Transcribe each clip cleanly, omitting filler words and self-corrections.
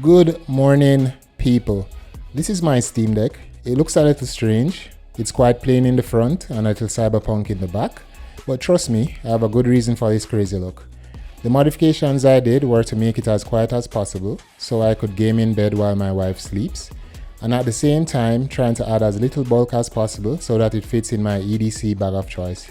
Good morning, people. This is my Steam Deck. It looks a little strange. It's quite plain in the front and a little cyberpunk in the back. But trust me, I have a good reason for this crazy look. The modifications I did were to make it as quiet as possible so I could game in bed while my wife sleeps, and at the same time trying to add as little bulk as possible so that it fits in my EDC bag of choice.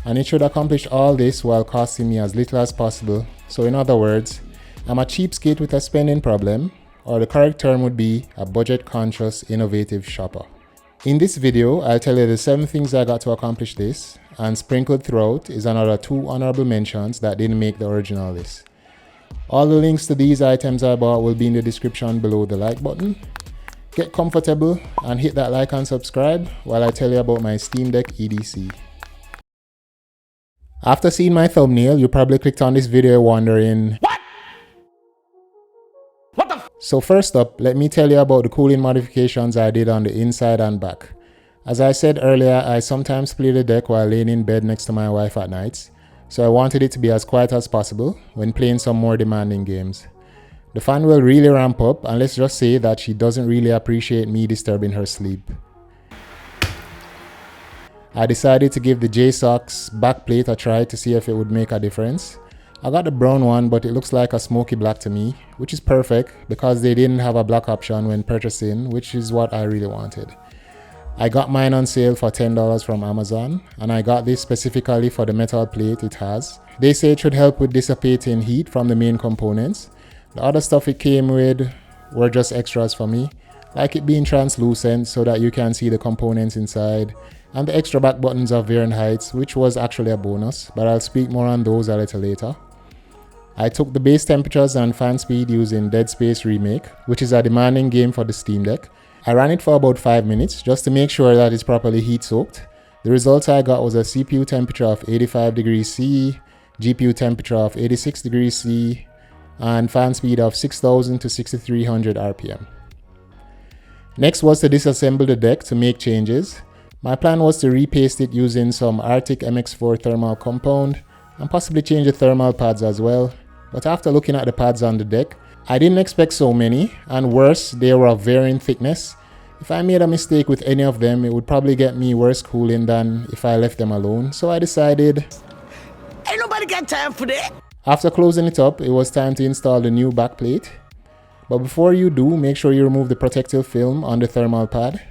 And it should accomplish all this while costing me as little as possible. So in other words, I'm a cheapskate with a spending problem, or the correct term would be a budget-conscious, innovative shopper. In this video, I'll tell you the 7 things I got to accomplish this, and sprinkled throughout is another 2 honorable mentions that didn't make the original list. All the links to these items I bought will be in the description below the like button. Get comfortable and hit that like and subscribe while I tell you about my Steam Deck EDC. After seeing my thumbnail, you probably clicked on this video wondering, what? So first up, let me tell you about the cooling modifications I did on the inside and back. As I said earlier, I sometimes play the deck while laying in bed next to my wife at nights, so I wanted it to be as quiet as possible when playing some more demanding games. The fan will really ramp up, and let's just say that she doesn't really appreciate me disturbing her sleep. I decided to give the JSAUX Backplate a try to see if it would make a difference. I got the brown one, but it looks like a smoky black to me, which is perfect because they didn't have a black option when purchasing, which is what I really wanted. I got mine on sale for $10 from Amazon, and I got this specifically for the metal plate it has. They say it should help with dissipating heat from the main components. The other stuff it came with were just extras for me, like it being translucent so that you can see the components inside, and the extra back buttons of varying heights, which was actually a bonus, but I'll speak more on those a little later. I took the base temperatures and fan speed using Dead Space Remake, which is a demanding game for the Steam Deck. I ran it for about 5 minutes just to make sure that it's properly heat soaked. The results I got was a CPU temperature of 85 degrees C, GPU temperature of 86 degrees C, and fan speed of 6000 to 6300 RPM. Next was to disassemble the deck to make changes. My plan was to repaste it using some Arctic MX4 thermal compound and possibly change the thermal pads as well. But after looking at the pads on the deck, I didn't expect so many, and worse, they were of varying thickness. If I made a mistake with any of them, it would probably get me worse cooling than if I left them alone, so I decided, ain't nobody got time for that. After closing it up, it was time to install the new backplate. But before you do, make sure you remove the protective film on the thermal pad.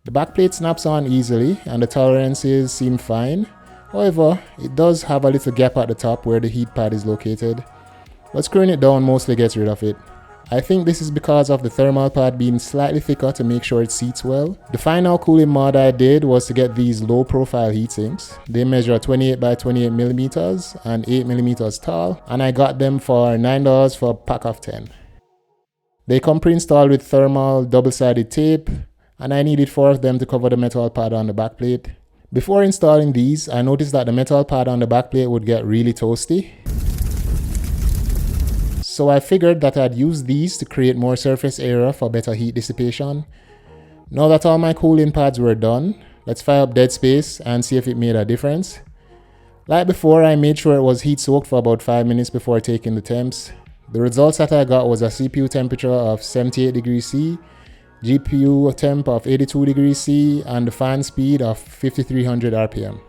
The backplate snaps on easily and the tolerances seem fine. However, it does have a little gap at the top where the heat pad is located, but screwing it down mostly gets rid of it. I think this is because of the thermal pad being slightly thicker to make sure it seats well. The final cooling mod I did was to get these low profile heatsinks. They measure 28 by 28 millimeters and 8 millimeters tall, and I got them for $9 for a pack of 10. They come pre-installed with thermal double-sided tape, and I needed 4 of them to cover the metal pad on the backplate. Before installing these, I noticed that the metal pad on the backplate would get really toasty. So I figured that I'd use these to create more surface area for better heat dissipation. Now that all my cooling pads were done, let's fire up Dead Space and see if it made a difference. Like before, I made sure it was heat soaked for about 5 minutes before taking the temps. The results that I got was a CPU temperature of 78 degrees C, GPU temp of 82 degrees C, and the fan speed of 5300 RPM.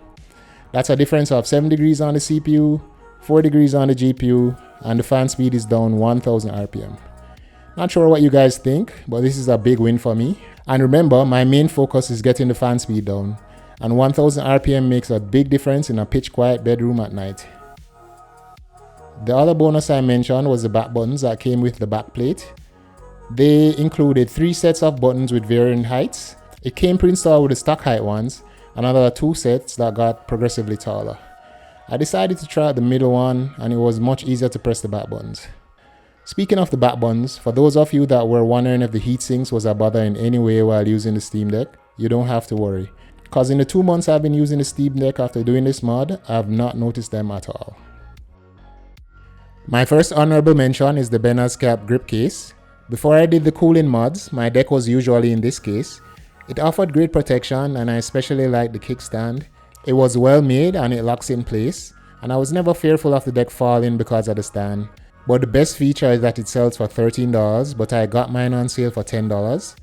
That's a difference of 7 degrees on the CPU, 4 degrees on the GPU, and the fan speed is down 1000 RPM. Not sure what you guys think, but this is a big win for me. And remember, my main focus is getting the fan speed down, and 1000 RPM makes a big difference in a pitch quiet bedroom at night. The other bonus I mentioned was the back buttons that came with the backplate. They included 3 sets of buttons with varying heights. It came pre-installed with the stock height ones, and another 2 sets that got progressively taller. I decided to try out the middle one, and it was much easier to press the back buttons. Speaking of the back buttons, for those of you that were wondering if the heatsinks was a bother in any way while using the Steam Deck, you don't have to worry. Cause in the 2 months I've been using the Steam Deck after doing this mod, I've not noticed them at all. My first honorable mention is the Benazcap grip case. Before I did the cooling mods, my deck was usually in this case. It offered great protection, and I especially liked the kickstand. It was well made and it locks in place, and I was never fearful of the deck falling because of the stand. But the best feature is that it sells for $13, but I got mine on sale for $10.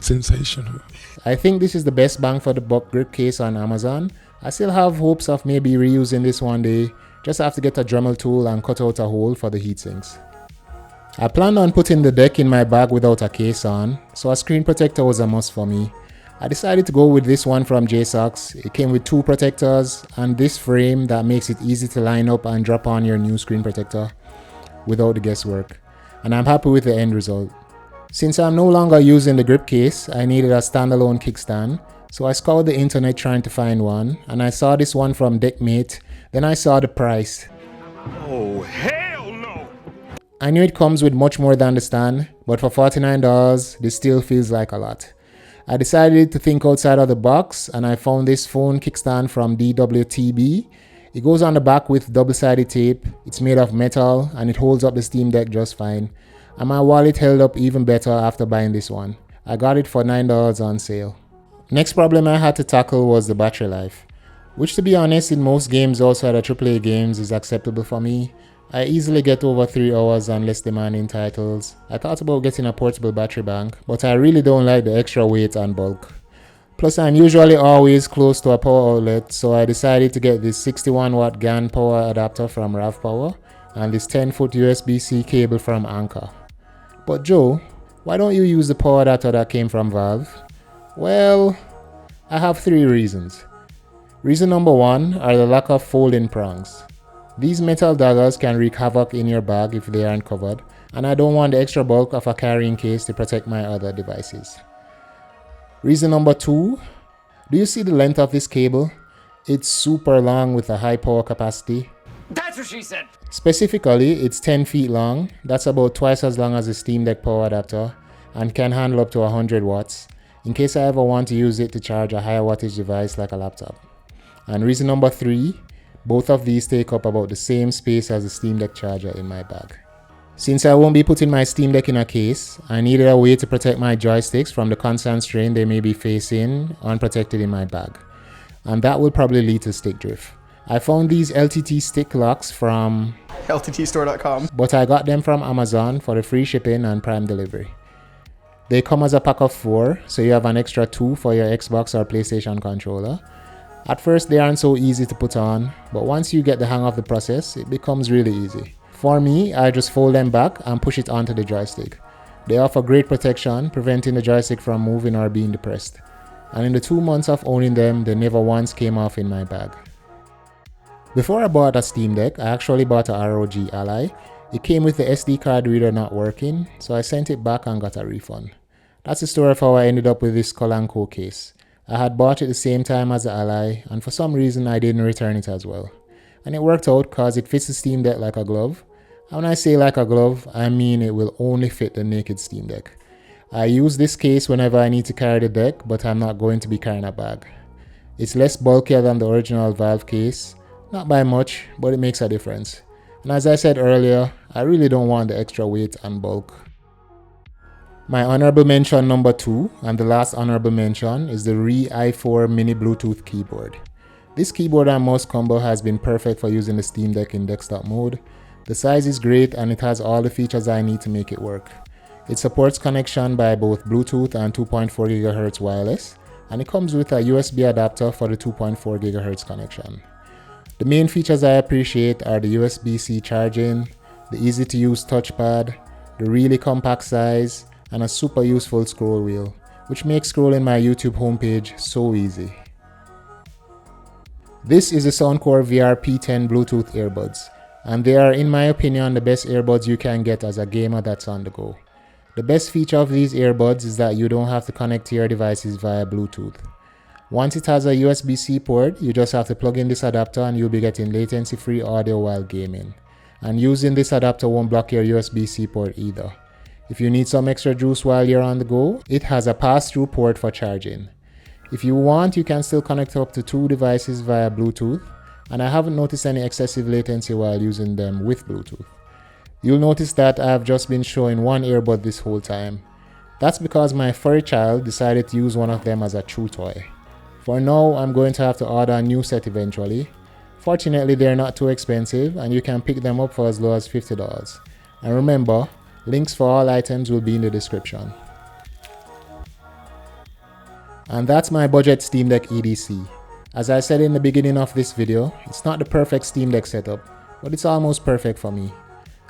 Sensational. I think this is the best bang for the buck grip case on Amazon. I still have hopes of maybe reusing this one day. Just have to get a Dremel tool and cut out a hole for the heatsinks. I planned on putting the deck in my bag without a case on, so a screen protector was a must for me. I decided to go with this one from JSAUX. It came with 2 protectors and this frame that makes it easy to line up and drop on your new screen protector without the guesswork. And I'm happy with the end result. Since I'm no longer using the grip case, I needed a standalone kickstand, so I scoured the internet trying to find one, and I saw this one from Deckmate. Then I saw the price. Oh, hell no! I knew it comes with much more than the stand, but for $49, this still feels like a lot. I decided to think outside of the box, and I found this phone kickstand from DWTB. It goes on the back with double-sided tape, it's made of metal, and it holds up the Steam Deck just fine. And my wallet held up even better after buying this one. I got it for $9 on sale. Next problem I had to tackle was the battery life, which to be honest in most games outside of AAA games is acceptable for me. I easily get over 3 hours on less demanding titles. I thought about getting a portable battery bank, but I really don't like the extra weight and bulk. Plus I'm usually always close to a power outlet, so I decided to get this 61 watt GAN power adapter from RAV Power and this 10-foot USB-C cable from Anker. But Joe, why don't you use the power adapter that came from Valve? Well, I have 3 reasons. Reason number 1 are the lack of folding prongs. These metal daggers can wreak havoc in your bag if they aren't covered, and I don't want the extra bulk of a carrying case to protect my other devices. Reason number 2, do you see the length of this cable? It's super long with a high power capacity. That's what she said! Specifically, it's 10 feet long, that's about twice as long as the Steam Deck power adapter, and can handle up to 100 watts, in case I ever want to use it to charge a higher wattage device like a laptop. And reason number 3, both of these take up about the same space as the Steam Deck charger in my bag. Since I won't be putting my Steam Deck in a case, I needed a way to protect my joysticks from the constant strain they may be facing unprotected in my bag. And that will probably lead to stick drift. I found these LTT Sticklocks from LTTstore.com, but I got them from Amazon for the free shipping and prime delivery. They come as a pack of 4, so you have an extra 2 for your Xbox or PlayStation controller. At first they aren't so easy to put on, but once you get the hang of the process, it becomes really easy. For me, I just fold them back and push it onto the joystick. They offer great protection, preventing the joystick from moving or being depressed. And in the 2 months of owning them, they never once came off in my bag. Before I bought a Steam Deck, I actually bought a ROG Ally. It came with the SD card reader not working, so I sent it back and got a refund. That's the story of how I ended up with this Skull & Co case. I had bought it the same time as the Ally, and for some reason I didn't return it as well. And it worked out cause it fits the Steam Deck like a glove. And when I say like a glove, I mean it will only fit the naked Steam Deck. I use this case whenever I need to carry the deck, but I'm not going to be carrying a bag. It's less bulkier than the original Valve case, not by much, but it makes a difference. And as I said earlier, I really don't want the extra weight and bulk. My honorable mention number 2, and the last honorable mention, is the i4 mini Bluetooth keyboard. This keyboard and mouse combo has been perfect for using the Steam Deck in desktop mode. The size is great and it has all the features I need to make it work. It supports connection by both Bluetooth and 2.4 GHz wireless, and it comes with a USB adapter for the 2.4 GHz connection. The main features I appreciate are the USB-C charging, the easy to use touchpad, the really compact size, and a super useful scroll wheel, which makes scrolling my YouTube homepage so easy. This is the Soundcore VR P10 Bluetooth earbuds, and they are in my opinion the best earbuds you can get as a gamer that's on the go. The best feature of these earbuds is that you don't have to connect to your devices via Bluetooth. Once it has a USB-C port, you just have to plug in this adapter and you'll be getting latency-free audio while gaming. And using this adapter won't block your USB-C port either. If you need some extra juice while you're on the go, it has a pass-through port for charging. If you want, you can still connect up to 2 devices via Bluetooth, and I haven't noticed any excessive latency while using them with Bluetooth. You'll notice that I've just been showing one earbud this whole time. That's because my furry child decided to use one of them as a chew toy. For now, I'm going to have to order a new set eventually. Fortunately, they're not too expensive and you can pick them up for as low as $50. And remember, links for all items will be in the description. And that's my budget Steam Deck EDC. As I said in the beginning of this video, it's not the perfect Steam Deck setup, but it's almost perfect for me.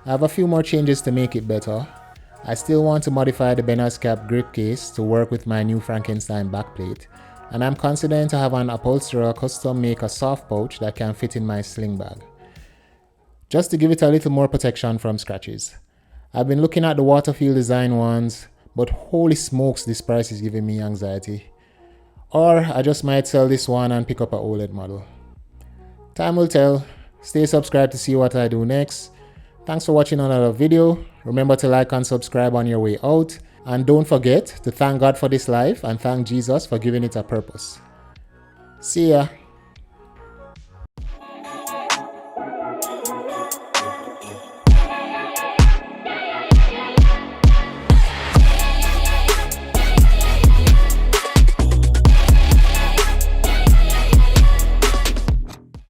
I have a few more changes to make it better. I still want to modify the Benazcap grip case to work with my new Frankenstein backplate, and I'm considering to have an upholsterer custom make a soft pouch that can fit in my sling bag, just to give it a little more protection from scratches. I've been looking at the Waterfield design ones, but holy smokes, this price is giving me anxiety. Or I just might sell this one and pick up an OLED model. Time will tell. Stay subscribed to see what I do next. Thanks for watching another video. Remember to like and subscribe on your way out. And don't forget to thank God for this life and thank Jesus for giving it a purpose. See ya.